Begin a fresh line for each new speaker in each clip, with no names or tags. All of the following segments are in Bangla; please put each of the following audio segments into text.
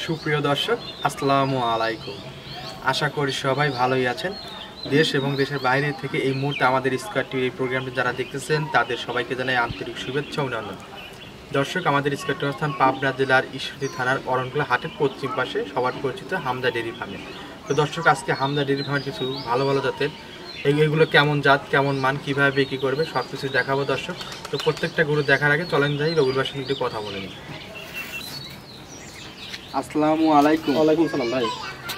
সুপ্রিয় দর্শক, আসসালামু আলাইকুম। আশা করি সবাই ভালোই আছেন। দেশ এবং দেশের বাইরে থেকে এই মুহূর্তে আমাদের স্কয়ার টিভি এই প্রোগ্রামটি যারা দেখতেছেন তাদের সবাইকে জানাই আন্তরিক শুভেচ্ছা ও অভিনন্দন। দর্শক, আমাদের স্কয়ার টিভির অবস্থান পাবনা জেলার ঈশ্বরদী থানার অরণকুলা হাটের পশ্চিম পাশে সবার পরিচিত হামদা ডেইরি ফার্মে। তো দর্শক, আজকে হামদা ডেইরি ফার্মের কিছু ভালো ভালো জাতের এইগুলো কেমন জাত, কেমন মান, কীভাবে বিক্রি করবে সব কিছু দেখাবো দর্শক। তো প্রত্যেকটা গরু দেখার আগে চলেন যাই রবির ভাইয়ের সঙ্গে একটু কথা বলে নিই। আসসালামু আলাইকুম।
ওয়ালাইকুম সালাম ভাই।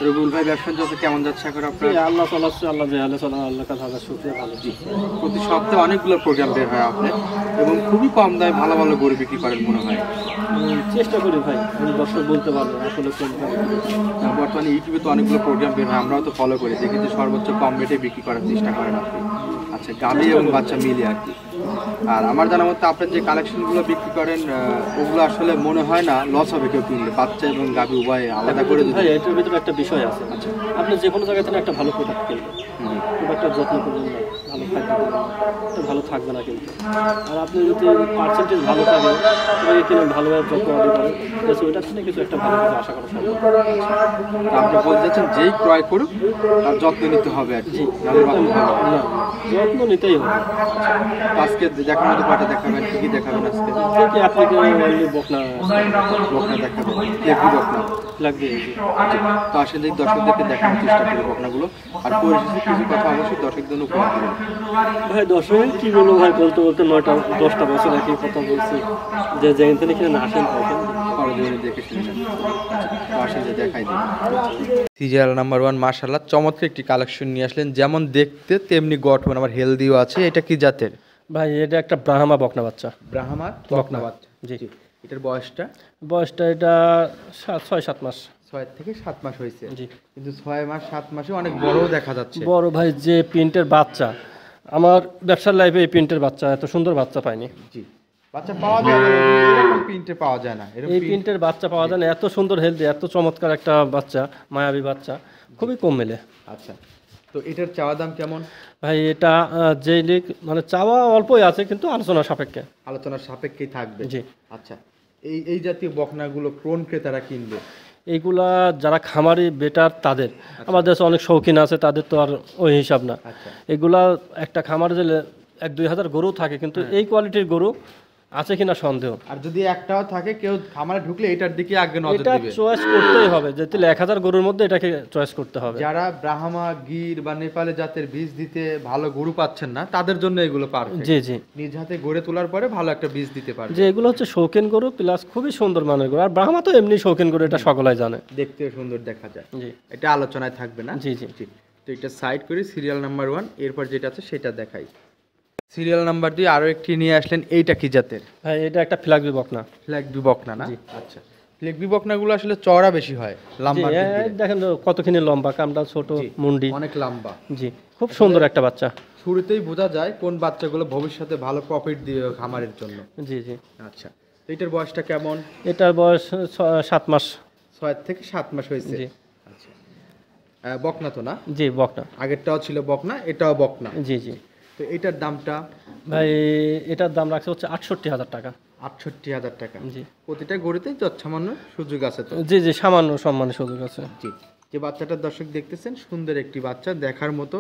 রবিউল ভাই, ব্যবসা চলছে কেমন যাচ্ছে এখন আপনার?
আল্লাহ চালাচ্ছে, আল্লাহ যে হালে চালান, আল্লাহ কাছে হাজার শুকরিয়া। ভালো জি।
প্রতি সপ্তাহে অনেকগুলো প্রোগ্রাম বের হয় আপনার এবং খুবই কম দামে ভালো ভালো গরু বিক্রি করেন মনে হয়।
চেষ্টা করি ভাই, আমি দর্শক বলতে পারবো আসলে কোন
বর্তমানে ইউটিউবে তো অনেকগুলো প্রোগ্রাম বের হয়, আমরাও তো ফলো করি, দেখি যে সর্বোচ্চ কম রেটে বিক্রি করার চেষ্টা করেন আপনি। আচ্ছা, গাভী এবং বাচ্চা মিলিয়ে আর কি। আর আমার জানা মতো আপনার যে কালেকশনগুলো বিক্রি করেন ওগুলো আসলে মনে হয় না লস হবে কেউ কিনলে, বাচ্চা এবং গাভী উভয় আলাদা করে দিতে।
ভাই এটার ভিতরে একটা বিষয় আছে। আচ্ছা, আপনি যে কোনো জায়গা থেকে একটা ভালো প্রোডাক্ট কিনবেন, খুব একটা যত্ন করবেন না, ভালো খাদ্য করবেন না, এটা ভালো থাকবে না কিন্তু। আর আপনি যদি পার্সেন্টেজ ভালো থাকে তবে কিনে ভালোভাবে যত্ন আদি করেন, ওইটার থেকে কিছু একটা ভালো কিছু আশা করা সম্ভব।
আপনি বলতে চাচ্ছেন যেই ক্রয় করুক তার যত্ন নিতে হবে আর কি।
না, যত্ন নিতেই হবে।
আজকে দেখানো তো কয়টা দেখাবেন, কি কি দেখাবেন আজকে?
দেখি আপনাকে অনলি বকনা
বকনা দেখাবেন, দেখি বকনা
লাগবে।
তো আসলে দর্শকদেরকে দেখানোর চেষ্টা করি বকনাগুলো। আর পরিশেষে কিছু কথা অবশ্যই দর্শকদের উপহার দেবেন।
ভাই দর্শক কি বলবো ভাই, বলতে বলতে 9-10টা বছর একই কথা বলছি যে যেখান থেকে কিনে না আসেন
দেখে শুনে আসলে দেখাই দিই। সিরিয়াল নাম্বার 1 মাশাআল্লাহ চমৎকার একটি কালেকশন নিয়ে আসলেন, যেমন দেখতে তেমনি গঠন, আমার হেলদিও আছে। এটা কি জাতের?
ভাই এটা একটা ব্রাহ্মা বকনা বাচ্চা।
ব্রাহ্মা বকনা বাচ্চা,
জি।
এটার বয়সটা
এটা 6-7 মাস।
6 থেকে 7 মাস হয়েছে।
জি,
কিন্তু 6 মাস 7 মাসে অনেক বড়ও দেখা যাচ্ছে।
বড় ভাই, যে প্রিন্টের বাচ্চা, আমার ব্যবসার লাইফে এই প্রিন্টের বাচ্চা, এত সুন্দর বাচ্চা পাইনি।
জি, বাচ্চা পাওয়া যায় না, এরকম প্রিন্টে পাওয়া যায় না,
এই প্রিন্টের বাচ্চা পাওয়া যায় না। এত সুন্দর হেলদি, এত চমৎকার একটা বাচ্চা, মায়াবী বাচ্চা, খুবই কম মেলে।
আচ্ছা, তো এটার চাওয়া দাম কেমন?
ভাই এটা যে মানে চাওয়া অল্পই আছে, কিন্তু আলোচনা সাপেক্ষে।
আলোচনার সাপেক্ষেই থাকবে।
জি।
আচ্ছা, এই জাতীয় বকনাগুলো কোন ক্রেতারা কিনবে?
এইগুলা যারা খামারি বেটার তাদের, আমাদের দেশে অনেক শৌখিন আছে, তাদের তো আর ওই হিসাব না।
আচ্ছা,
এগুলা একটা খামারে যে 1-2 হাজার গরু থাকে, কিন্তু এই কোয়ালিটির গরু আছে কিনা সন্দেহ।
আর যদি একটাও থাকে, কেউ খামারে ঢুকলে এটার দিকে আগে নজর
এটা
দিবে।
চয়েস করতেই হবে, যে 1000 গরুর মধ্যে এটাকে চয়েস করতে হবে।
যারা ব্রাহ্মা, গির বা নেপালে জাতের বীজ দিতে ভালো গরু পাচ্ছেন না, তাদের জন্য এগুলো পারফেক্ট।
জি জি,
নিজ হাতে গড়ে তোলার পরে ভালো একটা বীজ দিতে পারবে।
যে এগুলো হচ্ছে শৌখিন গরু প্লাস খুবই সুন্দর মানের গরু। আর ব্রাহ্মা তো এমনি শৌখিন গরু, এটা সকলাই জানে,
দেখতেও সুন্দর দেখা যায়।
জি,
এটা আলোচনায় থাকবে না?
জি জি।
তো এটা সাইড করি, সিরিয়াল নাম্বার 1, এরপর যেটা আছে সেটা দেখাই। সিরিয়াল নাম্বার 2 আরো একটি নিয়ে আসলেন, এইটা কি জাতের?
ভাই এটা একটা ফ্ল্যাগবি বকনা।
ফ্ল্যাগবি বকনা না? আচ্ছা, ফ্ল্যাগবি বকনাগুলো আসলে চওড়া বেশি হয়, লম্বা
দেখেন তো কতখানি লম্বা, কামটা ছোট, মুন্ডি
অনেক লম্বা।
জি, খুব সুন্দর একটা বাচ্চা।
শুরুতেই বোঝা যায় কোন বাচ্চাগুলো ভবিষ্যতে ভালো প্রফিট দিবে খামারের জন্য।
জি জি।
আচ্ছা, তো এটার বয়সটা কেমন?
এটার বয়স 7 মাস।
6 থেকে 7 মাস হয়েছে।
জি।
আচ্ছা, বকনা তো না?
জি, বকনা।
আগেরটাও ছিল বকনা, এটাও বকনা।
জি জি।
তো এটার দামটা?
ভাই এটার দাম রাখছে হচ্ছে 68,000 টাকা।
68,000 টাকা।
জি।
প্রতিটা গরুতেই যৎসামান্য সুযোগ আছে তো?
জি জি, সামান্য সম্মানের সুযোগ আছে।
জি। যে বাচ্চাটার দর্শক দেখতেছেন, সুন্দর একটি বাচ্চা, দেখার মতো,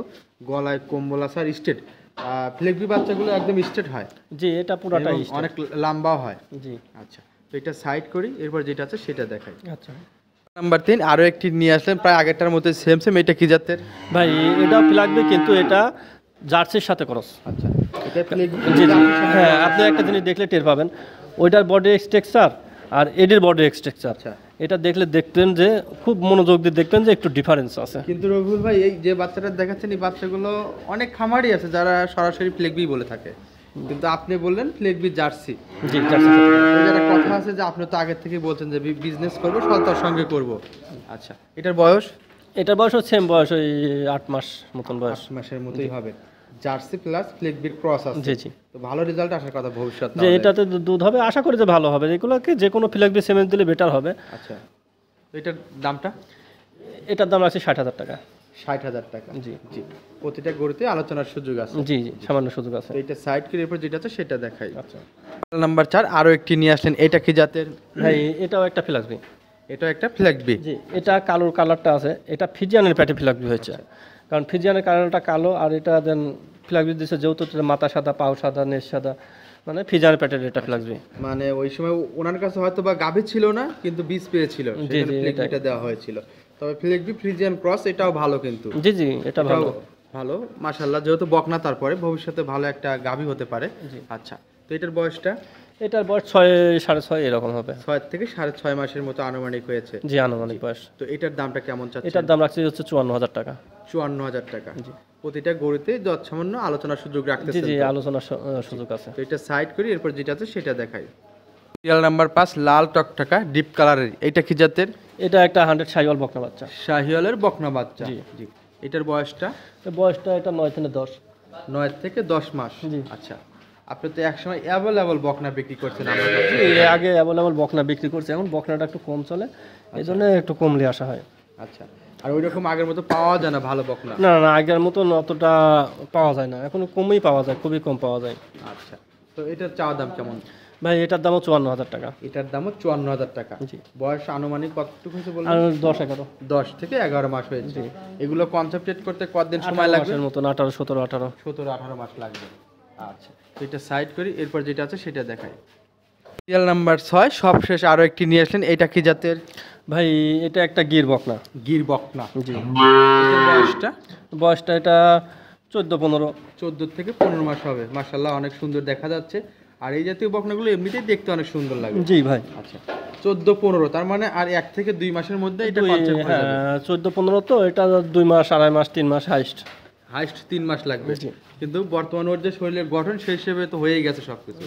গলায় কম্বল আছে আর স্ট্রেট। ফ্লেগবি বাচ্চাগুলো একদম স্ট্রেট হয়।
জি, এটা পুরাটাই
এবং অনেক লম্বাও হয়।
জি।
আচ্ছা, তো এটা সাইড করি, এরপর যেটা আছে সেটা দেখাই।
আচ্ছা,
নাম্বার 3 আরো একটি নিয়ে আসলেন, প্রায় আগেরটার মধ্যে সেম সেম। এটা কি জাতের?
ভাই এটাও ফ্ল্যাগবি, কিন্তু এটা জার্সির সাথে ক্রস।
আচ্ছা, এটা ফ্লেগবি।
জি জি। হ্যাঁ, আপনি একটা জিনিস দেখলে টের পাবেন, ওইটার বডি স্ট্রাকচার আর এডির বডি স্ট্রাকচার,
আচ্ছা,
এটা দেখলে দেখতেন যে খুব মনোযোগ দিয়ে দেখতেন যে একটু ডিফারেন্স আছে।
কিন্তু রবিউল ভাই, এই যে বাচ্চাটা দেখাচ্ছেন, এই বাচ্চাগুলো অনেক খামারই আছে যারা সরাসরি ফ্লেগবি বলে থাকে, কিন্তু আপনি বললেন ফ্লেগবি জার্সি।
জি, জার্সি।
ওই যারা কথা আছে যে আপনি তো আগের থেকে বলছেন যে বিজনেস করবো, সততার সঙ্গে করব। আচ্ছা, এটার বয়স?
এটার বয়সও সেম বয়স, ওই 8 মাস মতন বয়স।
8 মাসের মতোই হবে। জার্সি প্লাস ফ্লেগবির ক্রস আছে।
জি জি।
তো ভালো রেজাল্ট আসার কথা ভবিষ্যতে।
যে এটাতে দুধ হবে, আশা করি যে ভালো হবে। এগুলোকে যে কোনো ফ্ল্যাগবি সিমেন্ট দিলে বেটার হবে।
আচ্ছা, এটার দামটা?
এটার দাম আছে 60,000 টাকা।
60,000 টাকা।
জি
জি, প্রতিটা গরুতে আলোচনার সুযোগ আছে।
জি জি, সামান্য সুযোগ আছে।
তো এটা সাইড করে এরপর যেটা আছে সেটা দেখাই।
আচ্ছা,
নাম্বার 4 আরো একটি নিয়ে আসলেন, এটা কি জাতের?
ভাই এটাও একটা ফ্ল্যাগবি।
এটা একটা ফ্ল্যাগ বি।
জি, এটা কালোর কালারটা আছে, এটা ফিজিয়ানের প্যাটে ফ্ল্যাগবি হয়েছে। কারণ ফিজিয়ানের কালারটা কালো, আর এটা দেন ফ্ল্যাগবি দিচ্ছে যেহেতু এটা মাথা সাদা, পাও সাদা, নেজ সাদা, মানে ফিজিয়ানের প্যাটের এটা ফ্ল্যাগবি।
মানে ওই সময় ওনার কাছে হয়তো বা গাভী ছিল না, কিন্তু বীজ পেয়েছিল,
জি,
সেখানে ফ্ল্যাগ
এটাই।
বিটা দেওয়া হয়েছিল। তবে ফ্ল্যাগ বি ফ্রিজিয়ান ক্রস এটাও ভালো, কিন্তু
জি জি, এটা ভালো।
এটাও ভালো মাশাআল্লাহ, যেহেতু বকনা তারপরে ভবিষ্যতে ভালো একটা গাভী হতে পারে।
জি।
আচ্ছা, তো এটার বয়সটা
এটার বয়স 6.5.5 এরকম হবে।
6 থেকে 6.5 মাসের মতো আনুমানিক হয়েছে।
জি, আনুমানিক বয়স।
তো এটার দামটা কেমন চাচ্ছেন?
এটার দাম রাখছি হচ্ছে 54,000 টাকা।
54,000 টাকা।
জি।
প্রতিটা গরুতে যৎসামান্য আলোচনার সুযোগ
জি
রাখতেছেন
জি,
তো?
আলোচনার সুযোগ আছে।
তো এটা সাইড করি, এরপর যেটা আছে সেটা দেখাই। সিরিয়াল নাম্বার 5, লাল টকটকা ডিপ কালারের, এটা কি জাতের?
এটা একটা 100 শাহিওয়াল বকনা বাচ্চা।
শাহিওয়ালের বকনা বাচ্চা।
জি।
জি। এটার বয়সটা
এর বয়সটা এটা 9 থেকে 10।
9 থেকে 10 মাস।
জি।
আচ্ছা, আপনি তো একসময় অ্যাভেলেবল বকনা বিক্রি করছেন আমার কাছে।
জি, আগে অ্যাভেলেবল বকনা বিক্রি করছে, এখন বকনাটা একটু কম চলে, এই জন্য একটু কমলে আসা হয়।
আচ্ছা, আর ওই রকম আগের মতো পাওয়া যায় না ভালো বকনা?
না না, আগের মতন অতটা পাওয়া যায় না, এখন কমই পাওয়া যায়, খুবই কম পাওয়া যায়।
আচ্ছা, তো এটার চাওয়া দাম কেমন?
ভাই এটার দামও 54,000 টাকা।
এটার দামও 54,000 টাকা।
জি।
বয়স আনুমানিক কতটুকু হয়েছে
আর
বললেন?
10-11
10 থেকে 11 মাস হয়েছে।
জি।
এগুলো কনসেপ্টেড করতে কতদিন সময় লাগবে?
মাসের মতন, 18, 17, 18।
17-18 মাস লাগবে। আচ্ছা, তো এটা সাইড করি, এরপর যেটা আছে সেটা দেখাই। সিরিয়াল নাম্বার 6, সবশেষ আরো একটি নিয়ে আসলেন, এটা কি জাতের?
ভাই এটা একটা গির বকনা।
গির বকনা।
জি।
এটার বয়সটা
বয়সটা এটা 14-15।
14 থেকে 15 মাস হবে। মাশাআল্লাহ, অনেক সুন্দর দেখা যাচ্ছে। আর এই জাতীয় বকনাগুলো এমনিতেই দেখতে অনেক সুন্দর লাগে।
জি ভাই।
আচ্ছা, 14-15, তার মানে আর 1 থেকে 2 মাসের মধ্যে এটা কনসেপ্ট হয়ে যাবে।
14-15 তো, এটা 2 মাস, 2.5 মাস, 3 মাস হাইস্ট।
হাইস্ট 3 মাস লাগবে।
জি।
কিন্তু বর্তমানে ওর যে শরীরের গঠন সেই হিসেবে তো হয়েই গেছে সবকিছু।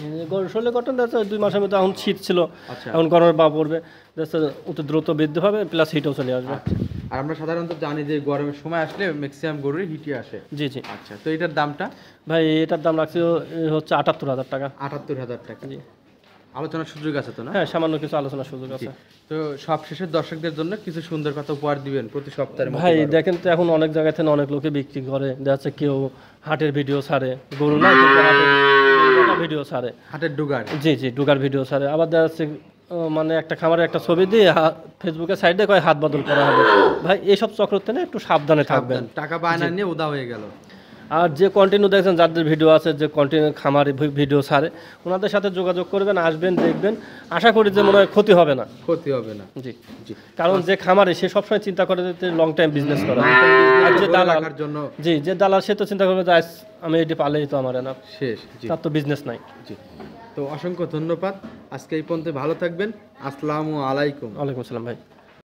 শরীরে গঠন যাচ্ছে 2 মাসের মধ্যে, এখন শীত ছিল,
আচ্ছা।
এখন গরমের ভাব পড়বে, যাচ্ছে অতি দ্রুত বৃদ্ধি হবে, প্লাস হিটও চলে আসবে।
আচ্ছা, আর আমরা সাধারণত জানি যে গরমের সময় আসলে ম্যাক্সিমাম গরুর হিটই আসে।
জি জি।
আচ্ছা, তো এটার দামটা?
ভাই এটার দাম রাখছি হচ্ছে 78,000 টাকা।
78,000 টাকা।
জি।
আলোচনার সুযোগ আছে তো না?
হ্যাঁ, সামান্য কিছু আলোচনার সুযোগ আছে।
তো সব শেষে দর্শকদের জন্য কিছু সুন্দর কথা উপহার দিবেন প্রতি সপ্তাহে?
ভাই দেখেন তো, এখন অনেক জায়গা থেকে অনেক লোকে বিক্রি করে, দেখা যাচ্ছে কেউ হাটের ভিডিও ছাড়ে, গরু না কিন্তু হাটের ভিডিও ছাড়ে।
হাটের ডুগার।
জি জি, ডুগার ভিডিও ছাড়ে। আবার দেখা যাচ্ছে মানে একটা খামারের একটা ছবি দিয়ে ফেসবুকে সাইডে কয় হাত বদল করা হবে। ভাই এইসব চক্রতে না একটু সাবধানে থাকবেন।
টাকা বায়না নিয়ে উদা হয়ে গেল।
আর যে কন্টিনিউ দেখছেন, যাদের ভিডিও আছে, যে কন্টিনিউ খামারে ভিডিও ছাড়ে, ওনাদের সাথে যোগাযোগ করবেন, আসবেন, দেখবেন। আশা করি যে মনে হয় ক্ষতি হবে না।
ক্ষতি হবে না।
জি।
জি।
কারণ যে খামারে, সে সবসময় চিন্তা করে যে লং টাইম বিজনেস করা। আর যে দালাল,
রাখার জন্য
জি, যে দালাল সে তো চিন্তা করবে যে আজ আমি এটি পালেই তো আমার না,
শেষ। জি।
তার তো বিজনেস নাই।
জি। তো অসংখ্য ধন্যবাদ। আজকে এই পর্যন্ত, ভালো থাকবেন। আসসালামু আলাইকুম।
ওয়ালাইকুম আসসালাম ভাই।